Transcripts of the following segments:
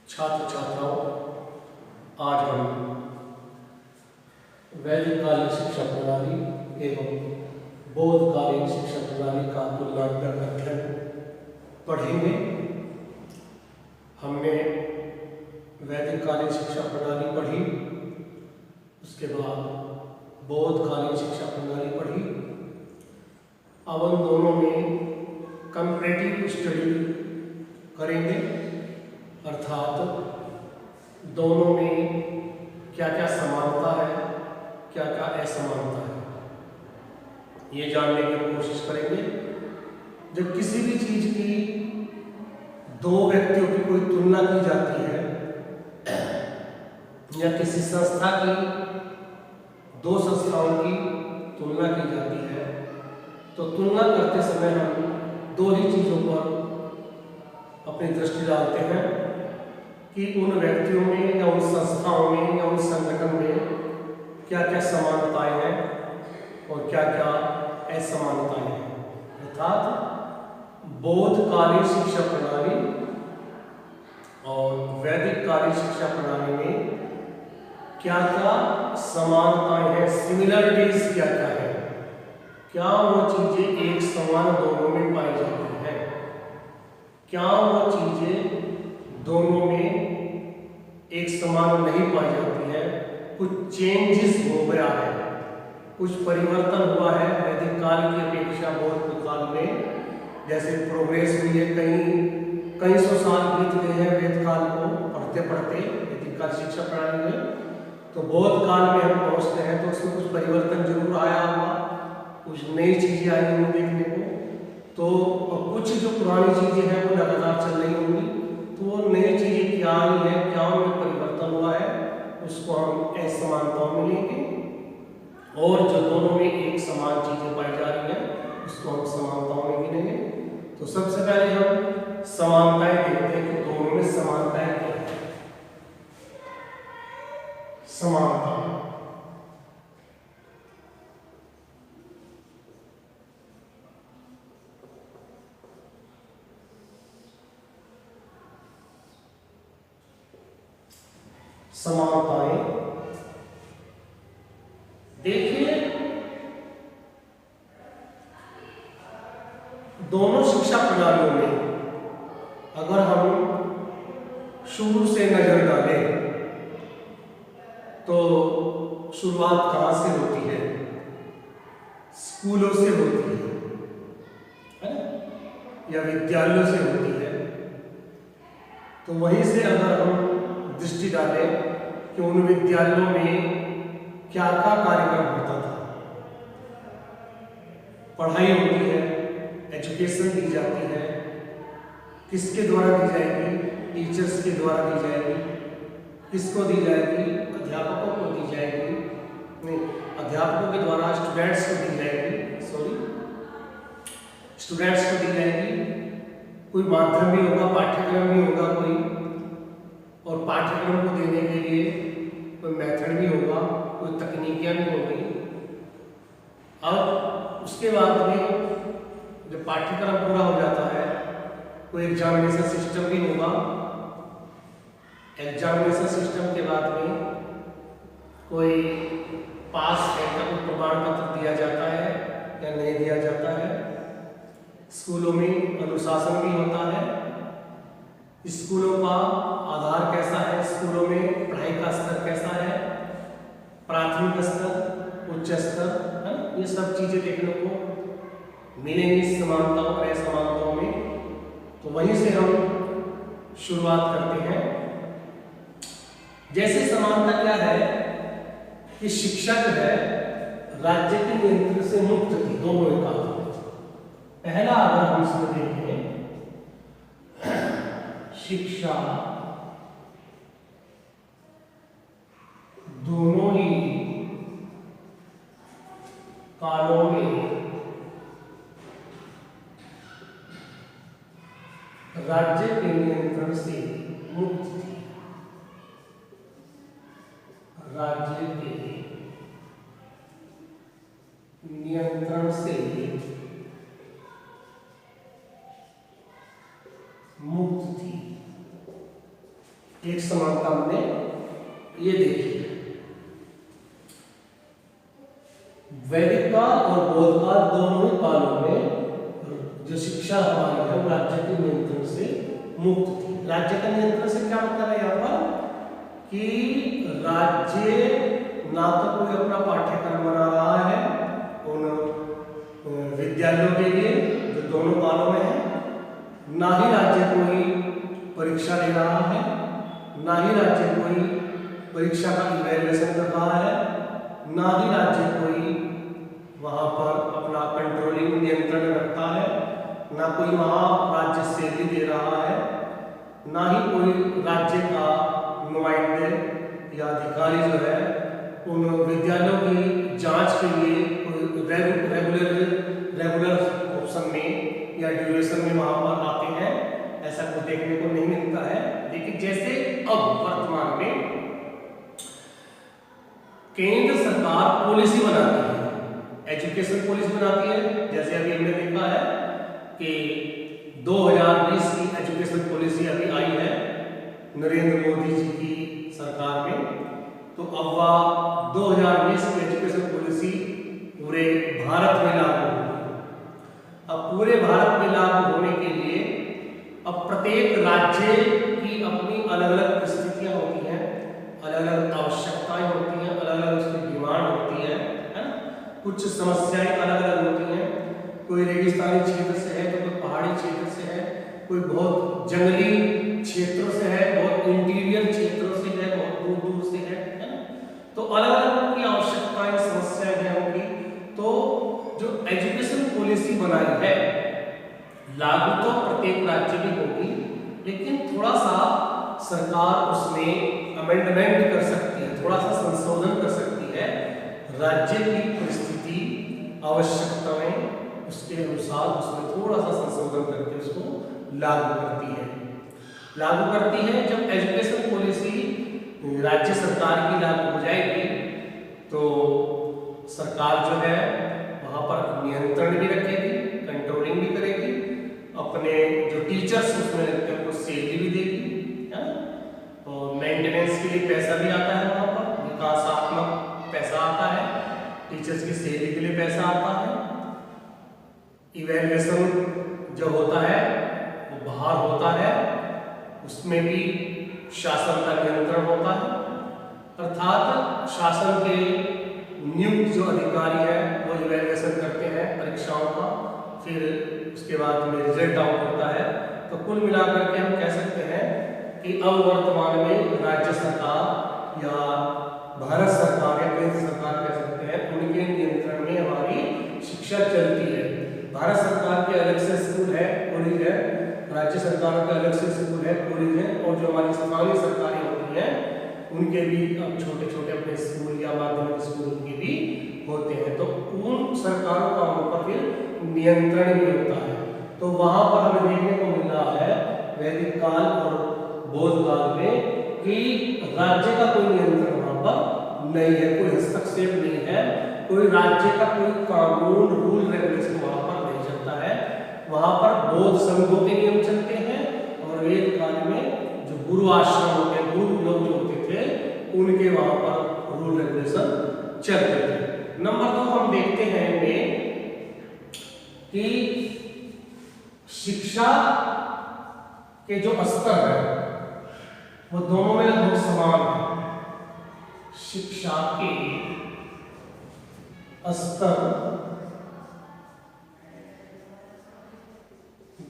छात्र छात्राओं, आज हम वैदिककालीन शिक्षा प्रणाली एवं बौद्धकालीन शिक्षा प्रणाली का तुलनात्मक अध्ययन पढ़ेंगे। हमने वैदिककालीन शिक्षा प्रणाली पढ़ी, उसके बाद बौद्धकालीन शिक्षा प्रणाली पढ़ी। अब उन दोनों में कंपैरेटिव स्टडी करेंगे, अर्थात दोनों में क्या क्या समानता है, क्या क्या असमानता है, ये जानने की कोशिश करेंगे। जब किसी भी चीज की दो व्यक्तियों की कोई तुलना की जाती है या किसी संस्था की दो संस्थाओं की तुलना की जाती है, तो तुलना करते समय हम दो ही चीजों पर अपनी दृष्टि डालते हैं कि उन व्यक्तियों में या उन संस्थाओं में या उन संगठन में क्या क्या समानताएं हैं और क्या क्या असमानताएं हैं। अर्थात बौद्धकालीन शिक्षा प्रणाली और वैदिककालीन शिक्षा प्रणाली में क्या क्या समानताएं हैं, सिमिलरिटीज क्या क्या है, क्या वो चीजें एक समान दोनों में पाई जाती हैं, क्या वो चीजें दोनों में एक समान नहीं पाई जाती है, कुछ चेंजेस हो गया है, कुछ परिवर्तन हुआ है वैदिक काल की अपेक्षा बौद्ध काल में। जैसे प्रोग्रेस हुई है, कई सौ साल बीत गए हैं वेद काल को पढ़ते पढ़ते वैदिक काल शिक्षा प्रणाली में, तो बौद्ध काल में हम पहुंचते हैं तो उसमें कुछ परिवर्तन जरूर आया होगा, कुछ नई चीजें आई होंगी देखने को, तो कुछ जो पुरानी चीजें हैं वो लगातार चल रही होंगी, तो वो नई चीजें क्या आई है, क्या उनमें परिवर्तन हुआ है, उसको हम असमानताओं में लेंगे। और जो दोनों में एक समान चीजें पाई जा रही हैं उसको हम समानताओं में गिनेंगे। तो सबसे पहले हम समानताएं देखते हैं कि दोनों में समानताएं क्या है। समानता समानताएं देखिए, दोनों शिक्षा प्रणालियों में अगर हम शुरू से नजर डालें तो शुरुआत कहां से होती है? स्कूलों से होती है ना, या विद्यालयों से होती है। तो वहीं से अगर हम दृष्टि डालें कि उन विद्यालयों में क्या क्या कार्यक्रम होता था, पढ़ाई होती है, एजुकेशन दी जाती है, किसके द्वारा दी जाएगी? टीचर्स के द्वारा दी जाएगी। किसको दी जाएगी? अध्यापकों को दी जाएगी, नहीं, अध्यापकों के द्वारा स्टूडेंट्स को दी जाएगी, स्टूडेंट्स को दी जाएगी। कोई माध्यम भी होगा, पाठ्यक्रम भी होगा कोई, और पाठ्यक्रम को देने के लिए कोई मेथड भी होगा, कोई तकनीकियां भी होगी। अब उसके बाद में जब पाठ्यक्रम पूरा हो जाता है कोई एग्जामिनेशन सिस्टम भी होगा। एग्जामिनेशन सिस्टम के बाद में कोई पास है का कोई प्रमाण पत्र दिया जाता है या नहीं दिया जाता है। स्कूलों में अनुशासन भी होता है। स्कूलों का आधार कैसा है, स्कूलों में पढ़ाई का स्तर कैसा है, प्राथमिक स्तर, उच्च स्तर, है, ये सब चीजें देखने को मिलेंगी समानताओं और असमानताओं में। तो वहीं से हम शुरुआत करते हैं। जैसे समानता क्या है कि शिक्षा जो है राज्य के नियंत्रण से मुक्त थी, दोनों एक काम। पहला अगर हम इसमें देखें, शिक्षा दोनों ही कालों में राज्य के नियंत्रण से मुक्त थी, राज्य के नियंत्रण से मुक्त थी। एक समानता हमने ये देखी है। वैदिक काल और बौद्ध काल दोनों ही कालों में जो शिक्षा हमारी है वो राज्य के नियंत्रण से मुक्त थी। राज्य का नियंत्रण से क्या मतलब है यहाँ पर कि राज्य ना तो कोई अपना पाठ्यक्रम बना रहा है उन विद्यालयों के लिए जो दोनों कालों में है, ना ही राज्य कोई परीक्षा ले रहा है, ना ही राज्य कोई परीक्षा का इवैल्यूएशन कर रहा है, ना ही राज्य कोई वहाँ पर अपना कंट्रोलिंग नियंत्रण रखता है, ना कोई वहाँ राज्य सैलरी दे रहा है, ना ही कोई राज्य का नुमाइंदे या अधिकारी जो है उन विद्यालयों की जांच के लिए कोई रेगुलर ऑप्शन में या ड्यूरेशन में वहाँ पर आते हैं, ऐसा कुछ देखने को नहीं मिलता है। लेकिन जैसे अब वर्तमान में केंद्र सरकार पॉलिसी बनाती है, एजुकेशन पॉलिसी बनाती है, जैसे अभी हमने देखा है कि 2020 की एजुकेशन पॉलिसी अभी आई है नरेंद्र मोदी जी की सरकार में। तो अब वह 2020 की एजुकेशन पॉलिसी पूरे भारत में लागू होगी। अब पूरे भारत में लागू होने के लिए अब प्रत्येक राज्य की अपनी अलग अलग परिस्थितियां होती हैं, अलग अलग आवश्यकताएं होती हैं, अलग अलग उसकी डिमांड होती है ना। कुछ समस्याएं अलग अलग होती हैं, कोई रेगिस्तानी क्षेत्र से है तो कोई पहाड़ी क्षेत्र से है, कोई बहुत जंगली क्षेत्रों से है, बहुत इंटीरियर क्षेत्रों से है, बहुत दूर दूर से है ना। तो अलग अलग उनकी आवश्यकताएं समस्याएं हैं उनकी। तो जो एजुकेशन पॉलिसी बनाई है लागू तो प्रत्येक राज्य में होगी, लेकिन थोड़ा सा सरकार उसमें अमेंडमेंट कर सकती है, थोड़ा सा संशोधन कर सकती है, राज्य की परिस्थिति आवश्यकताएं उसके अनुसार उसमें थोड़ा सा संशोधन करके उसको लागू करती है। जब एजुकेशन पॉलिसी राज्य सरकार की लागू हो जाएगी तो सरकार जो है वहाँ पर नियंत्रण भी रखेगी, कंट्रोलिंग भी करेगी, अपने जो टीचर्स उसमें रहते हैं उनको सैलरी भी देगी, है ना। और मेंटेनेंस के लिए पैसा भी आता है, वहाँ पर विकासात्मक पैसा आता है, टीचर्स की सैलरी के लिए पैसा आता है, इवैल्यूएशन जो होता है वो बाहर होता है, उसमें भी शासन का नियंत्रण होता है। अर्थात शासन के नियुक्त जो अधिकारी है वो इवैल्यूएशन करते हैं परीक्षाओं का, फिर उसके बाद में रिजल्ट आउट होता है। तो कुल मिलाकर के हम कह सकते हैं कि अब वर्तमान में राज्य सरकार या भारत सरकार या केंद्र सरकार कह सकते हैं उनके नियंत्रण में हमारी शिक्षा चलती है। भारत सरकार के अलग से स्कूल है, कॉलेज है, राज्य सरकार के अलग से स्कूल है, कॉलेज है, और जो हमारी स्थानीय सरकारें होती हैं उनके भी अब छोटे छोटे अपने स्कूल या माध्यमिक स्कूल उनके भी होते हैं। तो उन सरकारों का उन पर फिर नियंत्रण भी होता है। तो वहां पर हमें देखने को मिल रहा है वैदिक काल और बौद्ध काल में कि राज्य का कोई नियंत्रण वहां पर नहीं है, कोई हस्तक्षेप नहीं है, कोई राज्य का कोई कानून रूल रेगुलेशन वहां पर नहीं चलता है। वहां पर बौद्ध संघों के नियम चलते हैं और वेद काल में जो गुरु आश्रम होते हैं, गुरु लोग जो होते थे उनके वहां पर रूल रेगुलेशन चलते थे। नंबर 2 हम देखते हैं इनमें कि शिक्षा के जो स्तर है वो दोनों में लगभग समान है। शिक्षा के स्तर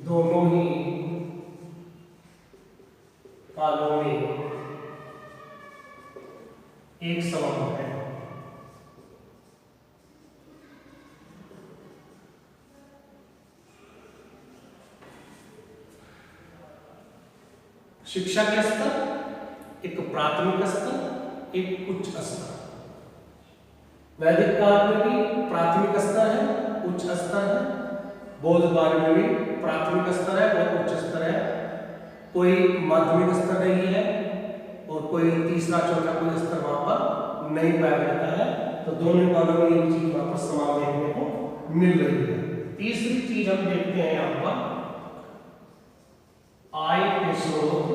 दोनों ही कालों में एक समान है। शिक्षा के स्तर एक प्राथमिक स्तर, एक उच्च स्तर। वैदिक काल में भी प्राथमिक स्तर है, उच्च स्तर है, बौद्ध काल में भी प्राथमिक स्तर है और उच्च स्तर है, कोई माध्यमिक स्तर नहीं है और कोई तीसरा चौथा कोई स्तर वहां पर नहीं पाया जाता है। तो दोनों कालों में ये चीज वहां पर समान देखने को मिल रही है। तीसरी चीज हम देखते हैं यहाँ पर आय के स्रोत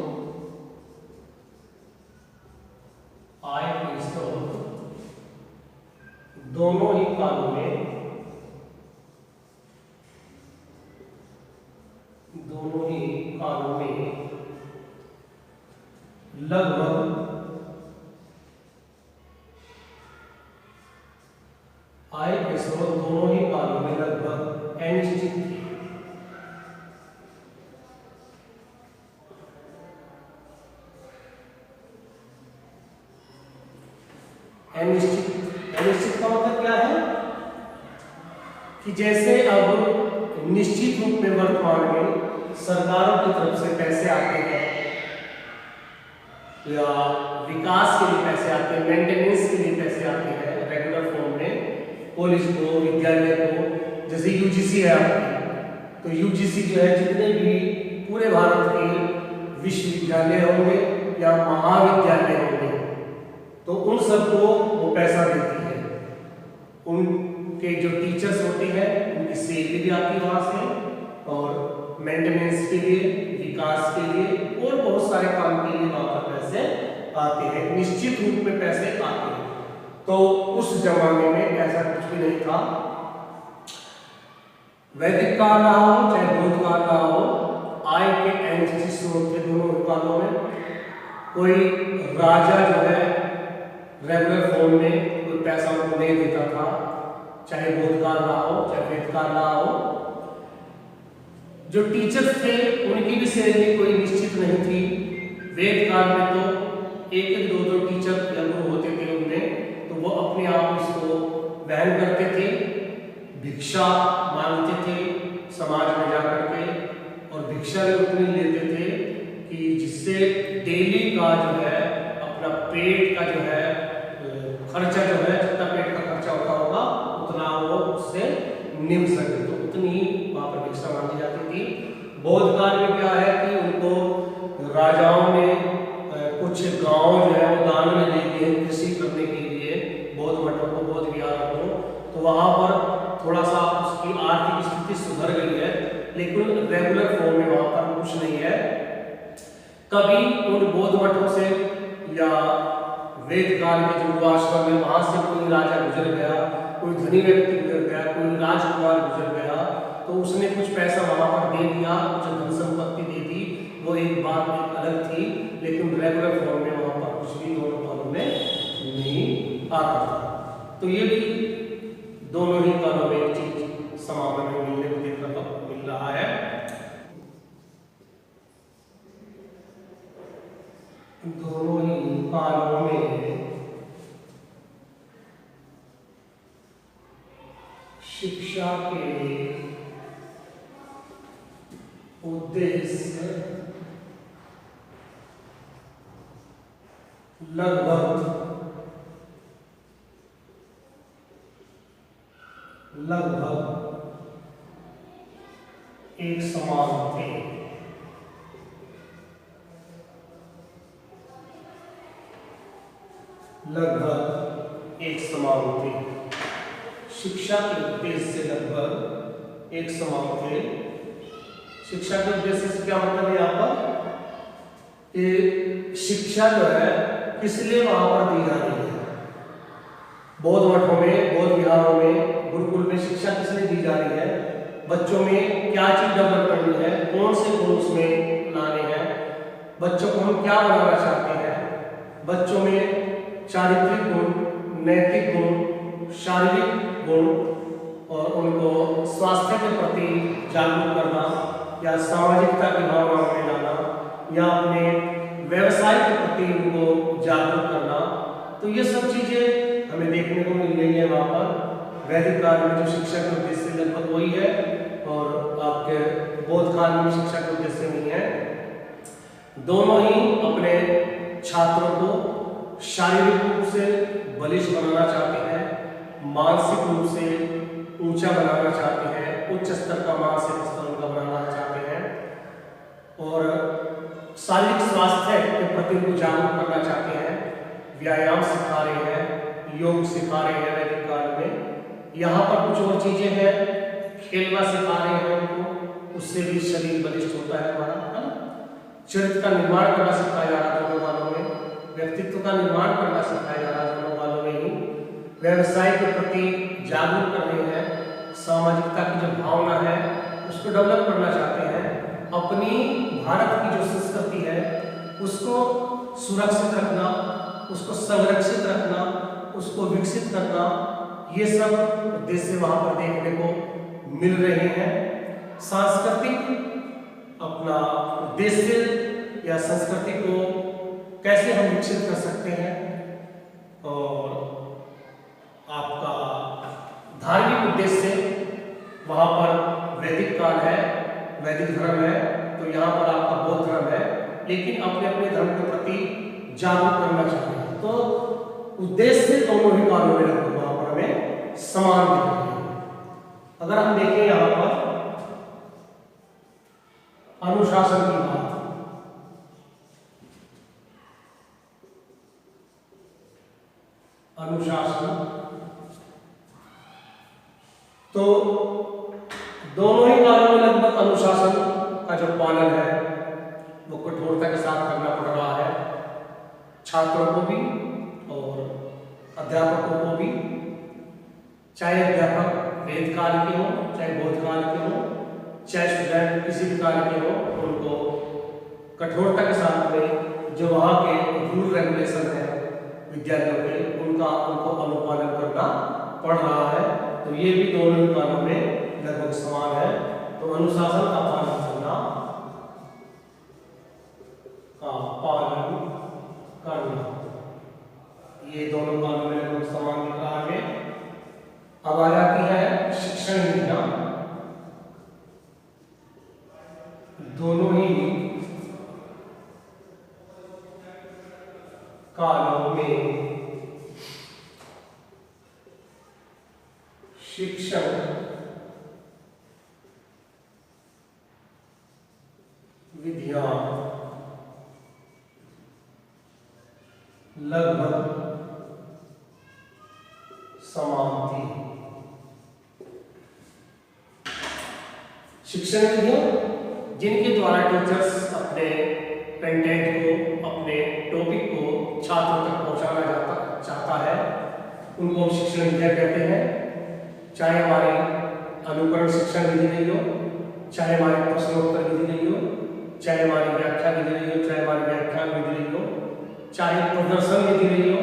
लगभग आय के स्रोत दोनों ही कालों में लगभग अनिश्चित थे। अनिश्चित का मतलब क्या है कि जैसे अब निश्चित रूप में वर्तमान में सरकारों की तरफ से पैसे आते हैं या विकास के लिए पैसे आते हैं, मेंटेनेंस के लिए पैसे आते हैं रेगुलर फॉर्म में कॉलेज को, विद्यालय को, जैसे यूजीसी है आपकी, तो यूजीसी जो है जितने भी पूरे भारत के विश्वविद्यालय होंगे या महाविद्यालय होंगे तो उन सबको वो पैसा देती है। उनके जो टीचर्स होते हैं उनकी सैलरी भी आती है वहाँ से, और मेंटेनेंस के लिए, विकास के लिए और बहुत सारे काम के लिए वहाँ पर पैसे आते हैं, निश्चित रूप में पैसे आते हैं। तो उस जमाने में ऐसा कुछ भी नहीं था। वैदिक काल रहा हो चाहे बौद्ध काल रहा हो, आय के अनिश्चित स्रोत थे दोनों कालों में। कोई राजा जो है रेगुलर फॉर्म में कोई पैसा उनको नहीं देता था, चाहे बौद्ध काल रहा हो चाहे वैदिक काल रहा हो। जो टीचर्स थे उनकी भी सैलरी कोई निश्चित नहीं थी। वेद काल में तो एक एक दो दो टीचर या गुरु होते थे उनमें, तो वो अपने आप इसको वहन करते थे, भिक्षा मांगते थे समाज में जाकर के, और भिक्षा भी उतनी लेते थे कि जिससे डेली का जो है अपना पेट का जो है खर्चा जो है, जितना पेट का खर्चा होता होगा उतना वो उससे निभ सके, तो उतनी वहाँ पर भिक्षा मांगी जाती थी। बौद्ध काल में क्या है कि उनको राजाओं ने कुछ गांव जो है वो दान में दे दिए कृषि करने के लिए, बौद्ध मठों को, बौद्ध विहारों को, तो वहाँ पर थोड़ा सा उसकी आर्थिक स्थिति सुधर गई है, लेकिन रेगुलर फॉर्म में वहाँ पर कुछ नहीं है। कभी उन बौद्ध मठों से या वेद काल के जो आश्रम है वहाँ से कोई राजा गुजर गया, कोई धनी व्यक्ति गुजर गया, कोई राजकुमार गुजर गया, तो उसने कुछ पैसा वहाँ पर दे दिया, कुछ धन संपत्ति दे दी, वो एक बात एक अलग थी, लेकिन रेगुलर फॉर्म में वहाँ पर कुछ भी दोनों कालों में नहीं आता था। तो ये भी दोनों ही कालों में एक चीज समापन में मिलने को देखने को मिल रहा है। दोनों ही कालों में शिक्षा के उद्देश्य लगभग एक समान थे। लगभग एक समान थे। शिक्षा के उद्देश्य से लगभग एक समान थे। शिक्षा के उद्देश्य से क्या मतलब है यहाँ पर कि शिक्षा जो है किस लिए वहां पर दी जा रही है। बौद्ध मठों में, बौद्ध विहारों में, गुरुकुल में शिक्षा किस लिए दी जा रही है, बच्चों में क्या चीज डेवलप करनी है, कौन से गुण उसमें लाने हैं, बच्चों को हम क्या बनाना चाहते हैं, बच्चों में चारित्रिक गुण, नैतिक गुण, शारीरिक गुण, और उनको स्वास्थ्य के प्रति जागरूक करना या सामाजिकता की भावना में लाना या अपने व्यवसाय के प्रति उनको जागरूक करना, तो ये सब चीजें हमें देखने को मिल रही है वहाँ पर। वैदिक काल में जो शिक्षा के उद्देश्य लगभग वही है, और आपके बौद्ध काल में शिक्षा के उद्देश्य नहीं है। दोनों ही अपने छात्रों को शारीरिक रूप से बलिष्ठ बनाना चाहते हैं, मानसिक रूप से ऊंचा बनाना चाहते हैं, उच्च स्तर का मानसिक स्तर उनका बनाना चाहते हैं, और शारीरिक स्वास्थ्य के प्रति उनको जागरूक करना चाहते हैं। व्यायाम सिखा रहे हैं, योग सिखा रहे हैं वैदिक काल में। यहाँ पर कुछ और चीजें हैं, खेलना सिखा रहे हैं उनको, उससे भी शरीर बलिष्ठ होता है हमारा, है ना। चरित्र का निर्माण करना सिखाया जा रहा दोनों कालों में, व्यक्तित्व का निर्माण करना सिखाया जा रहा दोनों कालों में ही। व्यवसाय के प्रति जागरूक कर रहे हैं, सामाजिकता की जो भावना है उसको डेवलप करना चाहते हैं। अपनी भारत की जो संस्कृति है उसको सुरक्षित रखना, उसको संरक्षित रखना, उसको विकसित करना, ये सब उद्देश्य वहां पर देखने को मिल रहे हैं। सांस्कृतिक अपना उद्देश्य या संस्कृति को कैसे हम विकसित कर सकते हैं, और आपका धार्मिक उद्देश्य वहां पर वैदिक काल है, वैदिक धर्म है, तो यहाँ पर आपका बौद्ध धर्म है, लेकिन अपने अपने धर्म के प्रति जागरूक करना चाहिए। तो उद्देश्य दोनों ही कालों में लगभग वहां पर हमें समान दिख रहे हैं। अगर हम देखें यहाँ पर अनुशासन की बात, अनुशासन, तो दोनों ही कालों में लगभग अनुशासन का जो पालन है वो कठोरता के साथ करना पड़ रहा है, छात्रों को भी और अध्यापकों को भी। चाहे अध्यापक वेद काल के हो, चाहे बौद्ध काल के हो, चाहे स्टूडेंट किसी भी काल के हो, उनको कठोरता के साथ में जो वहाँ के रूल रेगुलेशन है विद्यालयों के, उनको अनुपालन करना पड़ रहा है। तो ये भी दोनों ही कालों में लगभग समान है। तो अनुशासन का पालन करना, ये दोनों कालों में लगभग समान दिख रहा है। अब आ जाती है शिक्षण नीतियां। दोनों ही कालों में शिक्षण विधियां लगभग समान थी। शिक्षण विधियां जिनके द्वारा टीचर्स अपने कंटेंट को, अपने टॉपिक को छात्रों तक पहुंचाना चाहता है, उनको हम शिक्षण विधियां कहते हैं। चाहे हमारी अनुकरण शिक्षण विधि रही हो, चाहे हमारी प्रश्नोत्तर विधि रही हो, चाहे हमारी व्याख्या विधि रही हो, चाहे हमारी व्याख्यान विधि रही हो, चाहे प्रदर्शन विधि रही हो,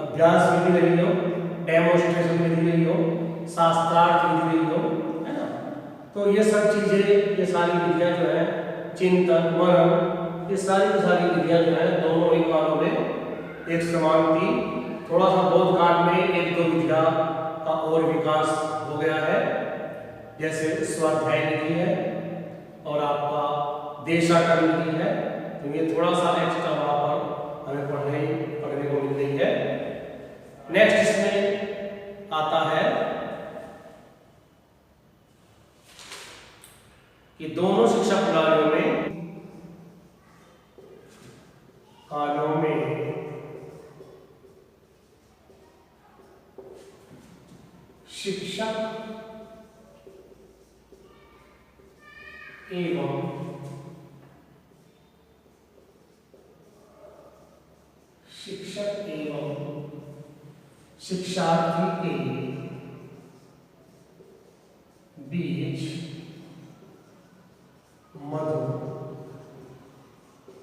अभ्यास विधि रही हो, डेमोन्स्ट्रेशन विधि रही हो, शास्त्रार्थ विधि रही हो, है ना। तो ये सब चीजें, ये सारी विधियां जो है, चिंतन, मनन, ये सारी की सारी विधियां जो है दोनों ही कालों में एक समान थी। थोड़ा सा बौद्ध काल में एक दो विधियां का और विकास हो गया है, जैसे स्वाध्याय विधि है और आपका देशाटन विधि है। तो ये थोड़ा सा एक्स्ट्रा वहां पर हमें पढ़ने को मिल रही है। नेक्स्ट इसमें आता है कि दोनों शिक्षा प्रणालियों में शिक्षक एवं शिक्षार्थी के बीच मधुर,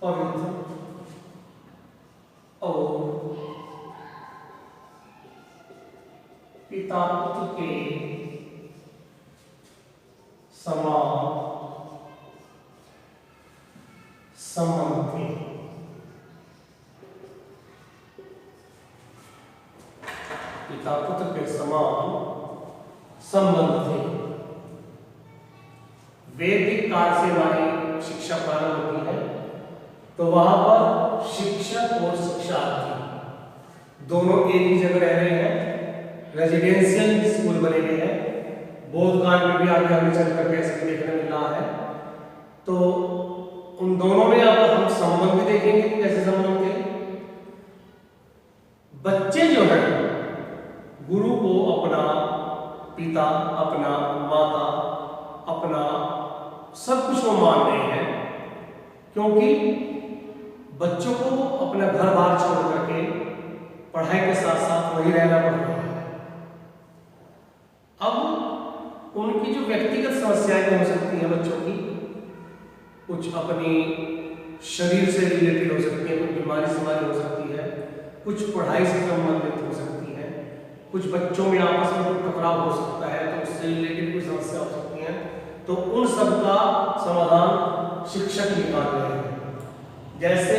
पवित्र और पिता पुत्र के समान संबंध थे। पिता पुत्र के समान संबंध थे। वैदिक काल से हमारी शिक्षा प्रारंभ होती है, तो वहां पर शिक्षक और शिक्षार्थी दोनों एक ही जगह रह रहे हैं, रेजिडेंशियल स्कूल बने हुए हैं। बौद्ध काल में भी आगे हमें चलकर कैसे देखने मिल रहा है। तो उन दोनों में अब हम संबंध भी देखेंगे, कैसे संबंध थे। बच्चे जो है गुरु को अपना पिता, अपना माता, अपना सब कुछ वो मान रहे हैं, क्योंकि बच्चों को अपना घर बार छोड़ करके पढ़ाई के साथ साथ वहीं रहना पड़ रहा है। अब उनकी जो व्यक्तिगत समस्याएं हो सकती हैं बच्चों की, कुछ अपनी शरीर से रिलेटेड हो सकती है, कुछ बीमारी हो सकती है, कुछ पढ़ाई से संबंधित हो सकती है, कुछ बच्चों में आपस में कोई टकराव हो सकता है तो उससे रिलेटेड कोई समस्या हो सकती है, तो उन सब का समाधान शिक्षक निकाल रहे हैं। जैसे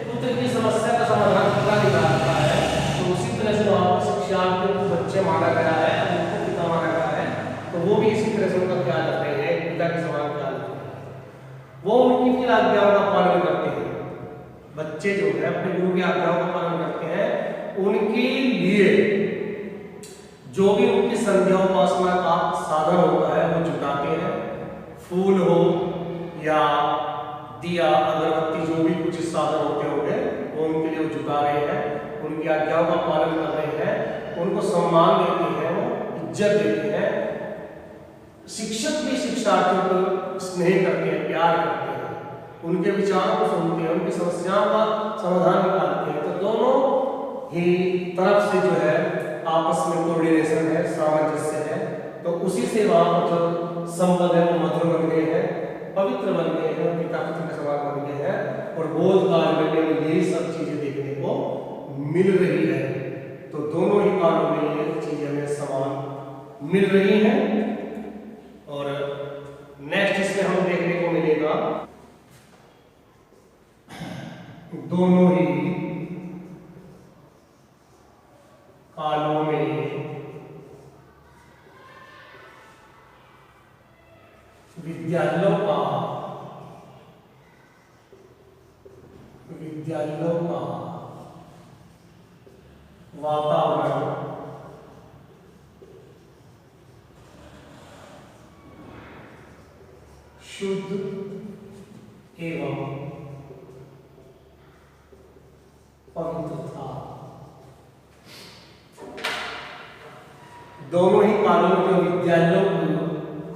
पुत्र की समस्या का समाधान पिता निकालता है, तो उसी तरह से वहाँ पर शिक्षार्थियों को बच्चे माना गया है, उनको पिता माना गया है, तो वो भी इसी तरह से उनका ख्याल रखते हैं, पिता के समान ख्याल रखते हैं। वो उनकी फिर आज्ञाओं का पालन करते हैं। बच्चे जो है अपने गुरु की आज्ञाओं का पालन करते हैं। उनके लिए जो भी उनकी संध्या उपासना का साधन होता है वो जुटाते हैं, फूल हो या दिया अगरबत्ती जो भी कुछ साधन होते होंगे वो उनके लिए जुटा रहे हैं, उनकी आज्ञाओं का पालन कर रहे हैं, उनको सम्मान देते हैं, वो इज्जत देते हैं। शिक्षक भी शिक्षार्थियों को स्नेह करते हैं, प्यार करते हैं, उनके विचारों को सुनते हैं, उनकी समस्याओं का समाधान निकालते हैं। तो दोनों ही तरफ से जो है आपस में कोऑर्डिनेशन है, सामंजस्य है, तो उसी से वहाँ पर जो संबंध है वो मधुर बन गए हैं, पवित्र बन गए हैं, पिता पुत्र के समान बन गए हैं। और बोध काल में यही सब चीजें देखने को मिल रही है। तो दोनों ही कालों में ये चीजें हमें समान मिल रही हैं। और नेक्स्ट इसमें हम देखने को मिलेगा दोनों ही कालों में विद्यालयों का वातावरण शुद्ध एवं पवित्र था। दोनों ही कालों में जो विद्यालयों को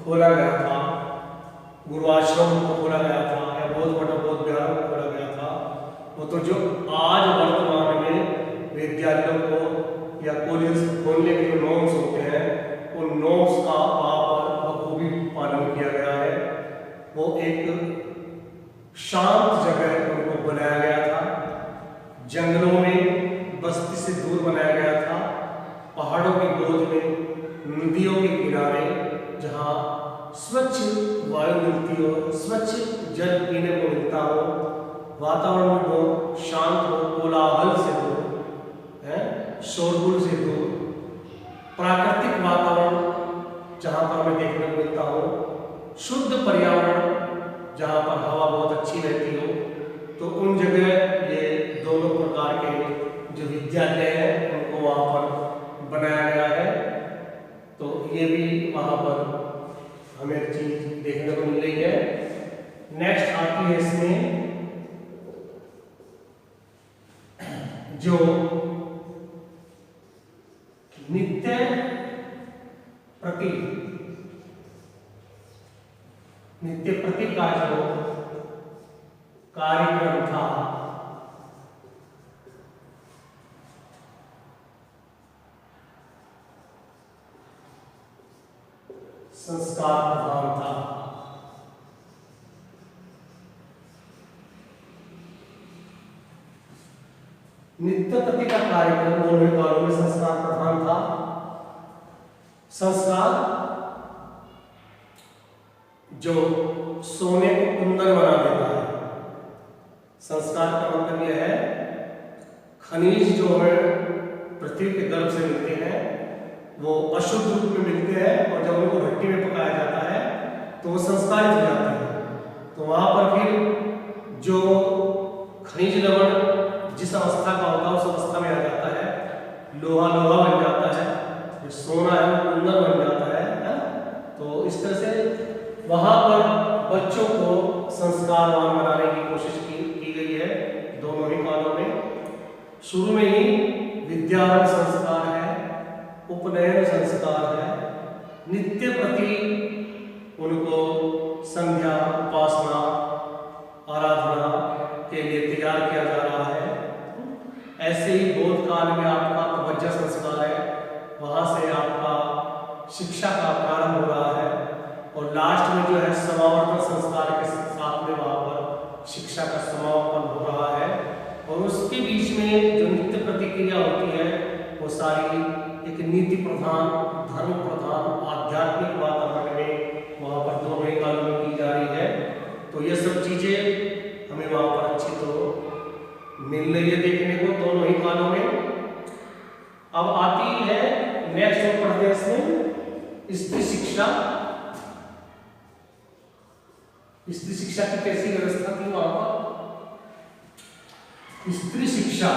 खोला गया था, गुरुआश्रम को खोला गया था या बोध मठ बोध विहार को खोला गया था, वो तो जो आज वर्तमान में विद्यालयों को या कॉलेज खोलने के जो नॉर्म्स होते हैं उन नॉर्म्स का वहाँ पर बखूबी पालन किया गया है। वो एक शांत जगह उनको बनाया गया था, जंगलों में बस्ती से दूर बनाया गया था, पहाड़ों की गोद में, नदियों के किनारे जहाँ स्वच्छ वायु मिलती हो, स्वच्छ जल पीने को मिलता हो, वातावरण में बहुत शांत हो, कोलाहल से दूर है, शोरगुल से दूर, प्राकृतिक वातावरण जहाँ पर हमें देखने को मिलता हो, शुद्ध पर्यावरण जहाँ पर हवा बहुत अच्छी रहती हो, तो उन जगह ये दोनों प्रकार के जो विद्यालय हैं उनको वहाँ पर बनाया गया है। तो ये भी वहाँ पर हमें एक चीज देखने को मिल रही है। नेक्स्ट आती है इसमें जो नित्य प्रति का जो कार्यक्रम था संस्कार प्रधान था। नित्य प्रति का कार्यक्रम दोनों कालों में संस्कार प्रधान था। संस्कार जो सोने को कुंदन बना देता है। संस्कार का मतलब यह है खनिज जो हमें पृथ्वी के गर्भ से मिलते हैं वो अशुद्ध रूप में मिलते हैं और जब उनको भट्टी में पकाया जाता है तो वो संस्कारित हो जाते हैं। तो वहां पर फिर जो खनिज लवण जिस अवस्था का होता है उस अवस्था में आ जाता है, लोहा बन जाता है, जो सोना है वो कुंदन बन जाता है। तो इस तरह से वहां पर बच्चों को संस्कारवान बनाने की कोशिश की गई है दोनों ही कालों में। शुरू में ही विद्यारंभ संस्कार है, उपनयन संस्कार है, नित्य प्रति उनको संध्या उपासना आराधना के लिए तैयार किया जा रहा है। ऐसे ही बोध काल में आपका तवज्जो संस्कार है, वहां से आपका शिक्षा का प्रारंभ हो रहा है और लास्ट में जो है समावर्तन संस्कार के साथ में वहां पर शिक्षा का नीति प्रधान, धर्म प्रधान, आध्यात्मिक वातावरण में वहाँ पर दोनों ही कालों में की जा रही है। तो ये सब चीजें हमें वहाँ पर अच्छी तो मिल रही है देखने को दोनों ही कालों में। अब आती है नेक्स्ट उत्तर प्रदेश में स्त्री शिक्षा। स्त्री शिक्षा की कैसी व्यवस्था थी वहां पर? स्त्री शिक्षा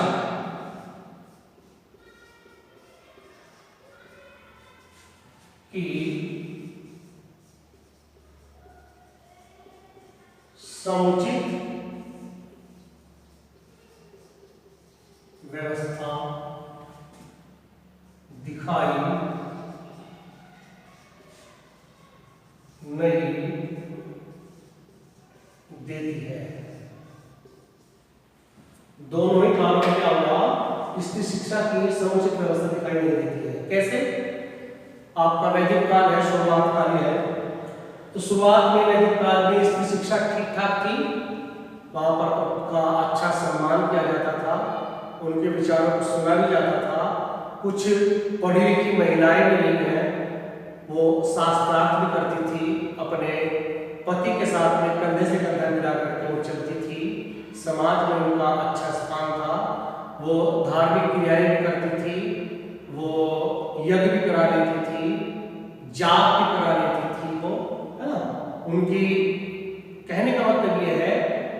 की समुचित व्यवस्था दिखाई नहीं देती है। दोनों ही कालों में क्या हुआ? स्त्री शिक्षा की समुचित व्यवस्था दिखाई नहीं देती है। कैसे? आपका वैदिक काल है, शुरुआत काल है, तो शुरुआत में वैदिक काल में स्त्री शिक्षा ठीक ठाक थी, वहां पर उनका अच्छा सम्मान किया जाता था, उनके विचारों को सुना भी जाता था। कुछ पढ़ी लिखी महिलाएं भी नहीं है, वो शास्त्रार्थ भी करती थी, अपने पति के साथ में कंधे से कंधा मिला करके वो चलती थी, समाज में उनका अच्छा स्थान था, वो धार्मिक क्रियाएं भी करती थी, वो यज्ञ भी करा लेती थी, जाप भी करा लेती थी, वो है ना। उनकी कहने का मतलब ये है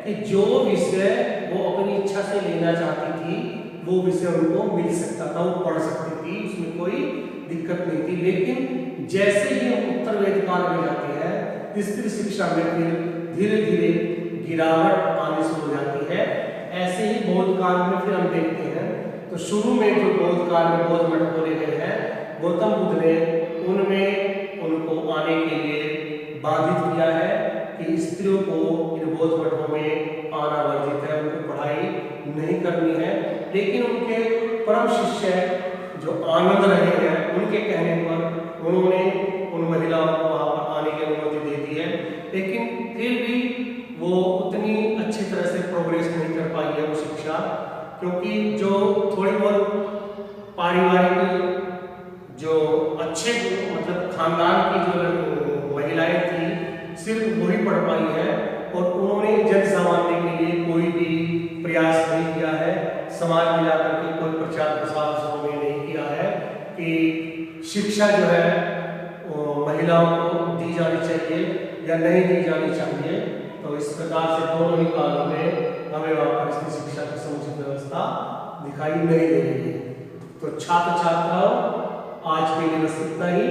कि जो विषय वो अपनी इच्छा से लेना चाहती थी वो विषय उनको मिल सकता था, वो पढ़ सकती थी, उसमें कोई दिक्कत नहीं थी। लेकिन जैसे ही हम उत्तर वेद काल में जाते हैं, स्त्री शिक्षा में फिर धीरे धीरे गिरावट आनी शुरू हो जाती है। ऐसे ही बौद्ध काल में फिर हम देखते हैं, तो शुरू में जो बौद्ध काल में बौद्ध मठ खोले गए हैं, गौतम बुद्ध ने उनमें उनको आने के लिए बाधित किया है कि स्त्रियों को इन बौद्ध मठों में आना वर्जित है, उनको पढ़ाई नहीं करनी है। लेकिन उनके परम शिष्य जो आनंद रहे हैं, उनके कहने पर उन्होंने उन महिलाओं को वहाँ पर आने की अनुमति दे दी है। लेकिन फिर भी वो उतनी अच्छी तरह से प्रोग्रेस नहीं कर पाई है वो शिक्षा, क्योंकि जो थोड़ी बहुत पारिवारिक जो अच्छे मतलब खानदान की जो महिलाएं थी सिर्फ वही पढ़ पाई है, और उन्होंने जन सामान्य के लिए कोई भी प्रयास नहीं किया है, समाज में जाकर के कोई प्रचार प्रसार उन्होंने नहीं किया है कि शिक्षा जो है महिलाओं को दी जानी चाहिए या नहीं दी जानी चाहिए। तो इस प्रकार से दोनों ही कालों में हमें वहाँ पर स्त्री शिक्षा की समुचित व्यवस्था दिखाई नहीं दे रही है। तो छात्र छात्राओं, आज के लिए बस इतना ही।